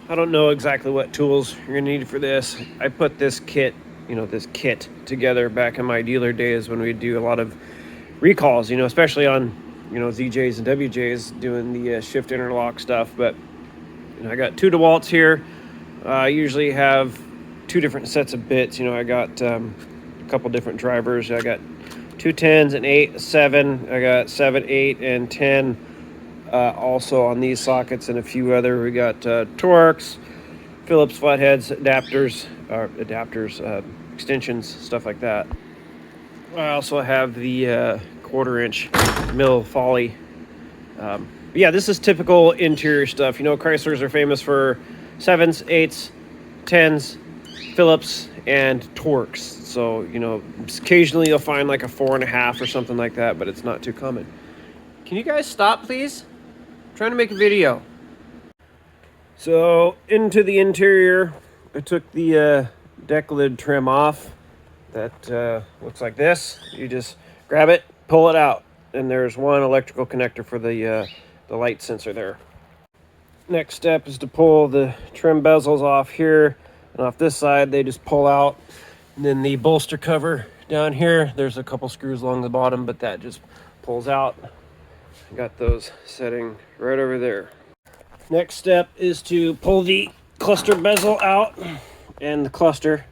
I don't know exactly what tools you're gonna need for this. I put this kit, this kit together back in my dealer days when we do a lot of recalls, especially on, ZJs and WJs doing the shift interlock stuff. But I got 2 DeWalts here. I usually have 2 different sets of bits. I got a couple different drivers. I got 2 10s, an 8, a 7. I got 7, 8, and 10 also on these sockets, and a few other. We got Torx, Phillips flatheads, adapters, extensions, stuff like that. I also have the 1/4 inch mil Folly. Yeah, this is typical interior stuff. Chryslers are famous for 7s, 8s, 10s, Phillips, and Torx. So, occasionally you'll find like a 4.5 or something like that, but it's not too common. Can you guys stop, please? I'm trying to make a video. So, into the interior, I took the deck lid trim off. That looks like this. You just grab it, pull it out, and there's one electrical connector for the light sensor there. Next step is to pull the trim bezels off here, and off this side they just pull out. And then the bolster cover down here, there's a couple screws along the bottom, but that just pulls out. I got those setting right over there. Next step is to pull the cluster bezel out, and the cluster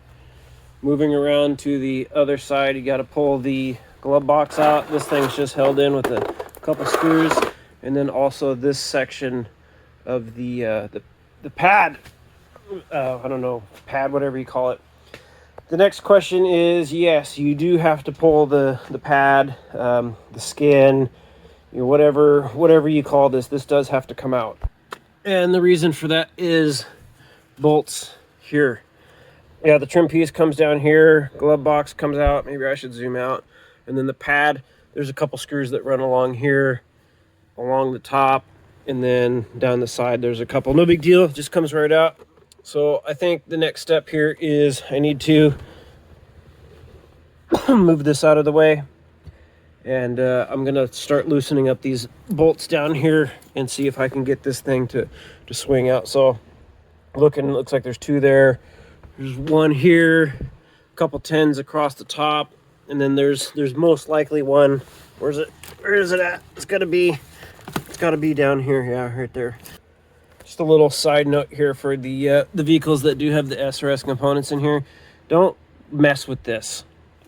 moving around to the other side. You got to pull the glove box out. This thing's just held in with a couple screws, and then also this section of the pad. I don't know, pad, whatever you call it. The next question is, yes, you do have to pull the pad, the skin, whatever you call this. This does have to come out, and the reason for that is bolts here. Yeah, the trim piece comes down here, glove box comes out, maybe I should zoom out, and then the pad, there's a couple screws that run along here, along the top, and then down the side there's a couple. No big deal, it just comes right out. So I think the next step here is I need to move this out of the way, and I'm gonna start loosening up these bolts down here and see if I can get this thing to swing out. So looks like there's 2 there. There's 1 here, a couple 10s across the top, and then there's most likely one. Where is it at? It's gotta be down here. Yeah, right there. Just a little side note here for the vehicles that do have the SRS components in here. Don't mess with this.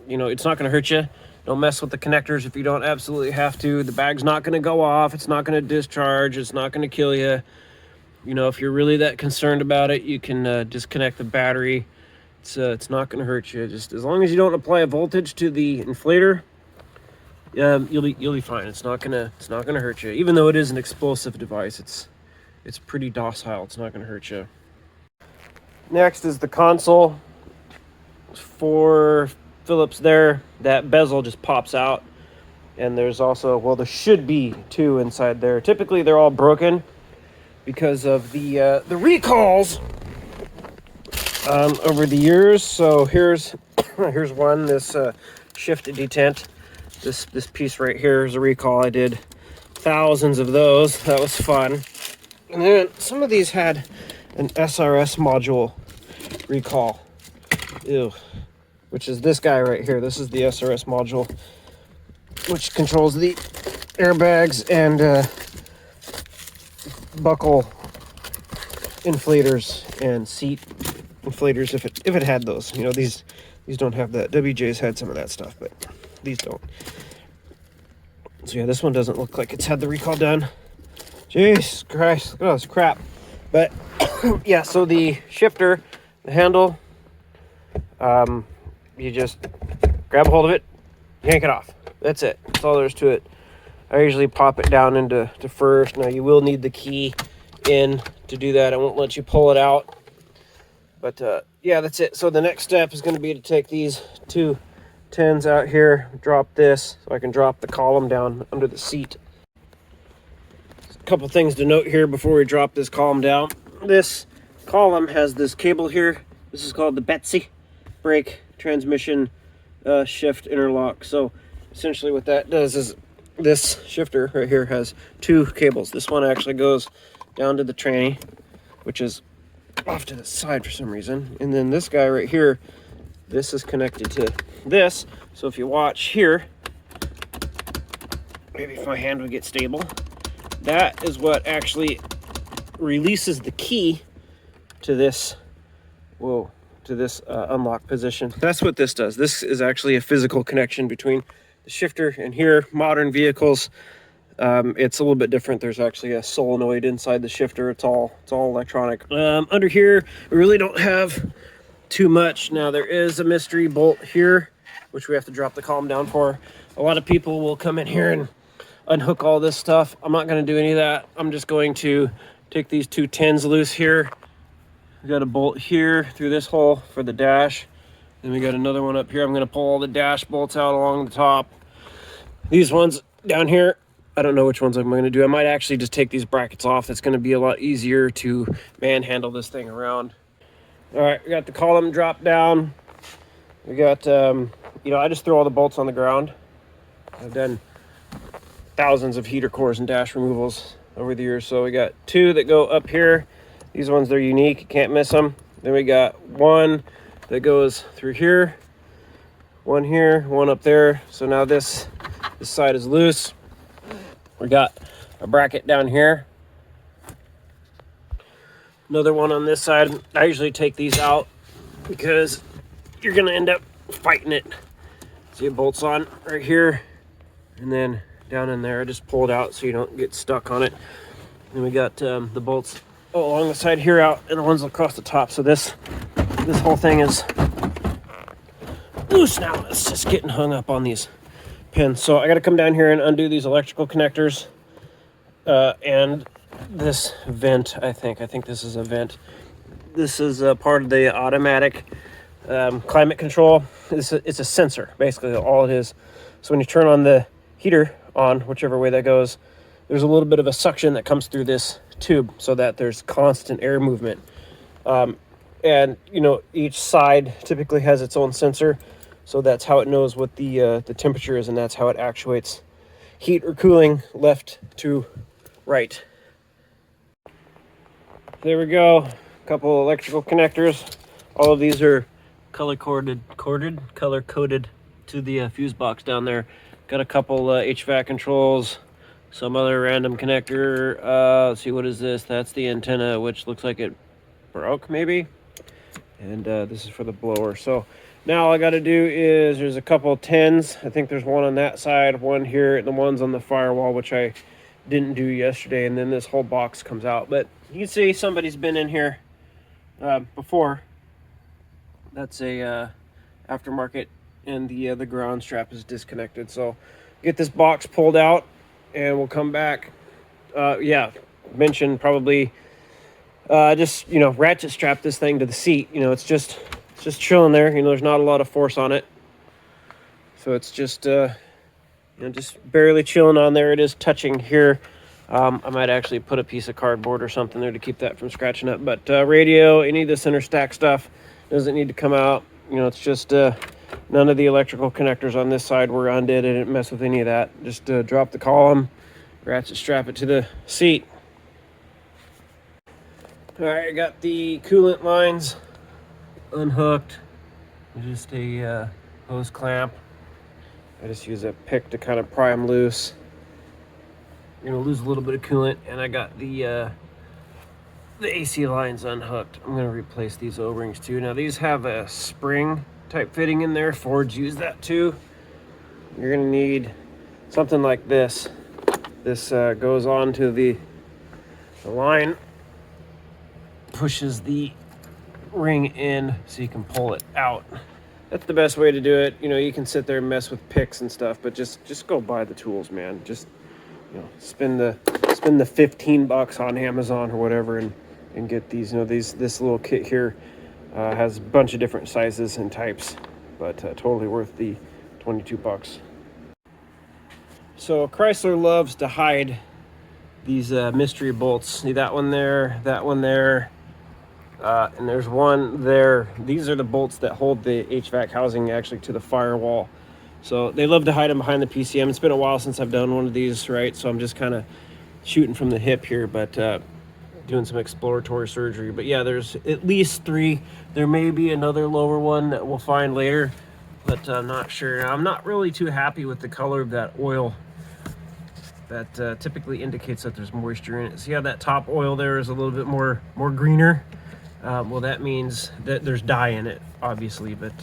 It's not gonna hurt you. Don't mess with the connectors if you don't absolutely have to. The bag's not gonna go off. It's not gonna discharge. It's not gonna kill you. If you're really that concerned about it, you can disconnect the battery. It's not going to hurt you. Just as long as you don't apply a voltage to the inflator, you'll be fine. It's not gonna hurt you. Even though it is an explosive device, it's pretty docile. It's not going to hurt you. Next is the console. 4 Phillips there. That bezel just pops out, and there's also, there should be 2 inside there. Typically, they're all broken because of the recalls over the years. So here's one, this shift detent. This piece right here is a recall. I did thousands of those. That was fun. And then some of these had an SRS module recall. Ew. Which is this guy right here. This is the SRS module, which controls the airbags and buckle inflators and seat inflators if it had those. These don't have that. WJ's had some of that stuff, but these don't. So yeah, this one doesn't look like it's had the recall done. Jeez Christ, look at all this crap. But yeah, so the shifter, the handle, you just grab a hold of it, yank it off. That's it. That's all there is to it. I usually pop it down into first. Now you will need the key in to do that. I won't let you pull it out. But yeah, that's it. So the next step is going to be to take these 2 10s out here, drop this so I can drop the column down under the seat. A couple things to note here before we drop this column down. This column has this cable here. This is called the BTSI, brake transmission shift interlock. So essentially what that does is this shifter right here has 2 cables. This one actually goes down to the tranny, which is off to the side for some reason. And then this guy right here, this is connected to this. So if you watch here, maybe if my hand would get stable, that is what actually releases the key to this, unlock position. That's what this does. This is actually a physical connection between the shifter and here. Modern vehicles, it's a little bit different. There's actually a solenoid inside the shifter. It's all electronic. Under here, we really don't have too much. Now there is a mystery bolt here, which we have to drop the column down for. A lot of people will come in here and unhook all this stuff. I'm not going to do any of that. I'm just going to take these 2 tins loose here. We got a bolt here through this hole for the dash. Then we got another one up here. I'm going to pull all the dash bolts out along the top. These ones down here, I don't know which ones I'm going to do. I might actually just take these brackets off. That's going to be a lot easier to manhandle this thing around. All right, we got the column dropped down. We got, I just throw all the bolts on the ground. I've done thousands of heater cores and dash removals over the years. So we got 2 that go up here. These ones, they're unique. You can't miss them. Then we got 1 that goes through here. 1 here, 1 up there. So now this side is loose. We got a bracket down here. Another one on this side. I usually take these out because you're going to end up fighting it. See, it bolts on right here. And then down in there, I just pull it out so you don't get stuck on it. Then we got the bolts along the side here out and the ones across the top. So this whole thing is loose now. It's just getting hung up on these pins. So I got to come down here and undo these electrical connectors and this vent. I think this is a vent. This is a part of the automatic climate control. It's a sensor, basically all it is. So when you turn on the heater on, whichever way that goes, there's a little bit of a suction that comes through this tube so that there's constant air movement. And each side typically has its own sensor, so that's how it knows what the temperature is, and that's how it actuates heat or cooling left to right. There we go. A couple electrical connectors. All of these are color coded to the fuse box down there. Got a couple HVAC controls, some other random connector. Let's see, what is this? That's the antenna, which looks like it broke maybe. And this is for the blower. So now all I got to do is, there's a couple of tins. I think there's one on that side, one here, and the one's on the firewall, which I didn't do yesterday. And then this whole box comes out. But you can see somebody's been in here before. That's a aftermarket, and the ground strap is disconnected. So get this box pulled out and we'll come back. Mention probably just ratchet strap this thing to the seat. It's just chilling there. There's not a lot of force on it, so it's just just barely chilling on there. It is touching here. I might actually put a piece of cardboard or something there to keep that from scratching up. But radio, any of the center stack stuff doesn't need to come out. It's just none of the electrical connectors on this side were undid. I didn't mess with any of that. Just drop the column, ratchet strap it to the seat. All right, I got the coolant lines unhooked. Just a hose clamp. I just use a pick to kind of pry them loose. You're gonna lose a little bit of coolant, and I got the AC lines unhooked. I'm gonna replace these O-rings too. Now these have a spring type fitting in there. Fords use that too. You're gonna need something like this. This goes on to the line, pushes the ring in so you can pull it out. That's the best way to do it. You can sit there and mess with picks and stuff, but just go buy the tools, man. Just spend the $15 on Amazon or whatever and get these. This little kit here has a bunch of different sizes and types, but totally worth the $22. So Chrysler loves to hide these mystery bolts. See that one there, and there's one there. These are the bolts that hold the HVAC housing actually to the firewall. So they love to hide them behind the PCM. It's been a while since I've done one of these, right? So I'm just kind of shooting from the hip here, but doing some exploratory surgery. But yeah, there's at least 3. There may be another lower one that we'll find later, but I'm not sure. I'm not really too happy with the color of that oil. That typically indicates that there's moisture in it. See how that top oil there is a little bit more greener? Well, that means that there's dye in it, obviously, but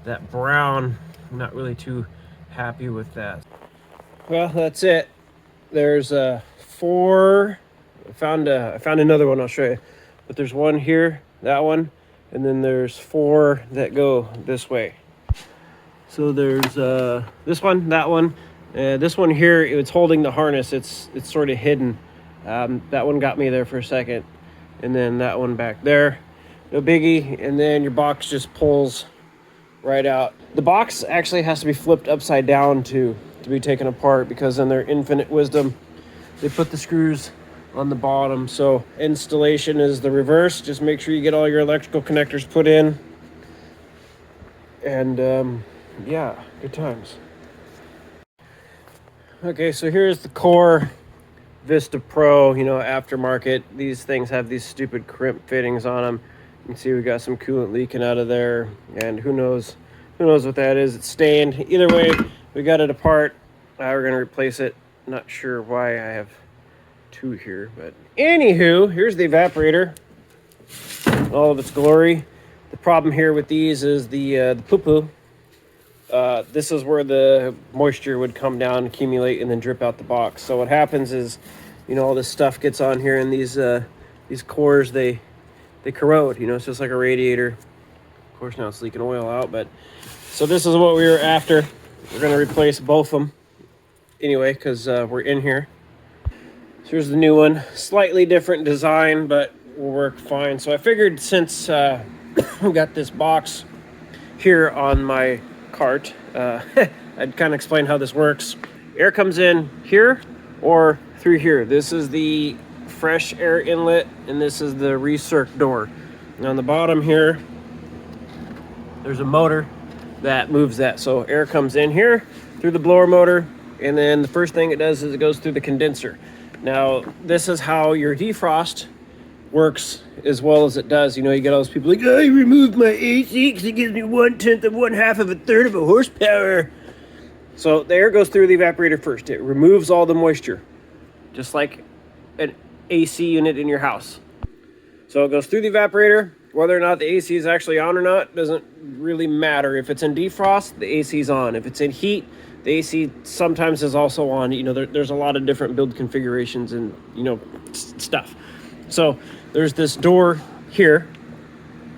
that brown, I'm not really too happy with that. Well, that's it. There's 4. I found another one I'll show you, but there's one here, that one, and then there's 4 that go this way. So there's this one, that one, this one here. It's holding the harness. It's sort of hidden. That one got me there for a second, and then that one back there, no biggie. And then your box just pulls right out. The box actually has to be flipped upside down to be taken apart, because in their infinite wisdom, they put the screws on the bottom. So installation is the reverse. Just make sure you get all your electrical connectors put in, and yeah, good times. Okay, so here's the core Vista Pro, you know, aftermarket. These things have these stupid crimp fittings on them. You can see we got some coolant leaking out of there, and who knows what that is. It's stained. Either way, we got it apart. We're gonna replace it. Not sure why I have 2 here, but anywho, here's the evaporator, all of its glory. The problem here with these is the poo-poo. This is where the moisture would come down, accumulate, and then drip out the box. So what happens is, you know, all this stuff gets on here, and these cores, they corrode. You know, it's just like a radiator. Of course, now it's leaking oil out, but so this is what we were after. We're gonna replace both of them anyway, because we're in here. So here's the new one. Slightly different design, but will work fine. So I figured, since we got this box here on my cart, I'd kind of explain how this works. Air comes in here or through here. This is the fresh air inlet, and this is the recirc door. And on the bottom here, there's a motor that moves that. So air comes in here through the blower motor, and then the first thing it does is it goes through the condenser. Now, this is how your defrost works as well as it does. You know, you get all those people like, I removed my AC because it gives me 1/10 of 1/2 of a third of a horsepower. So the air goes through the evaporator first. It removes all the moisture, just like an AC unit in your house. So it goes through the evaporator. Whether or not the AC is actually on or not doesn't really matter. If it's in defrost, the AC is on. If it's in heat, the AC sometimes is also on. You know, there's a lot of different build configurations and, you know, stuff. So there's this door here,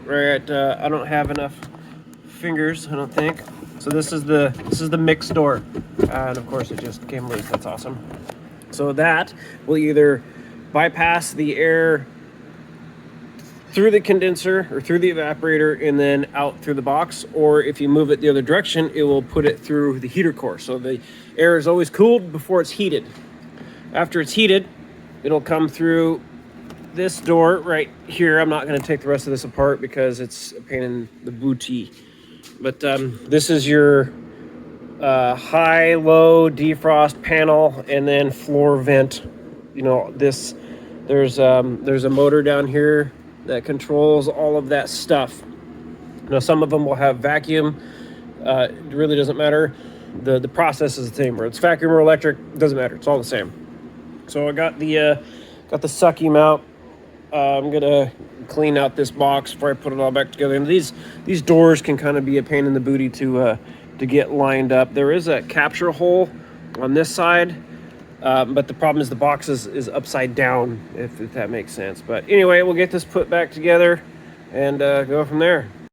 right? I don't have enough fingers, I don't think. So this is the mix door, and of course it just came loose. That's awesome. So that will either bypass the air through the condenser or through the evaporator and then out through the box, or if you move it the other direction, it will put it through the heater core. So the air is always cooled before it's heated. After it's heated, it'll come through this door right here. I'm not going to take the rest of this apart because it's a pain in the booty. But this is your high-low defrost panel, and then floor vent. You know, there's a motor down here that controls all of that stuff. Now, some of them will have vacuum. It really doesn't matter. The process is the same. Whether it's vacuum or electric, doesn't matter. It's all the same. So I got the sucky mount. I'm gonna clean out this box before I put it all back together. And these doors can kind of be a pain in the booty to get lined up. There is a capture hole on this side, but the problem is the box is upside down, if that makes sense. But anyway, we'll get this put back together and go from there.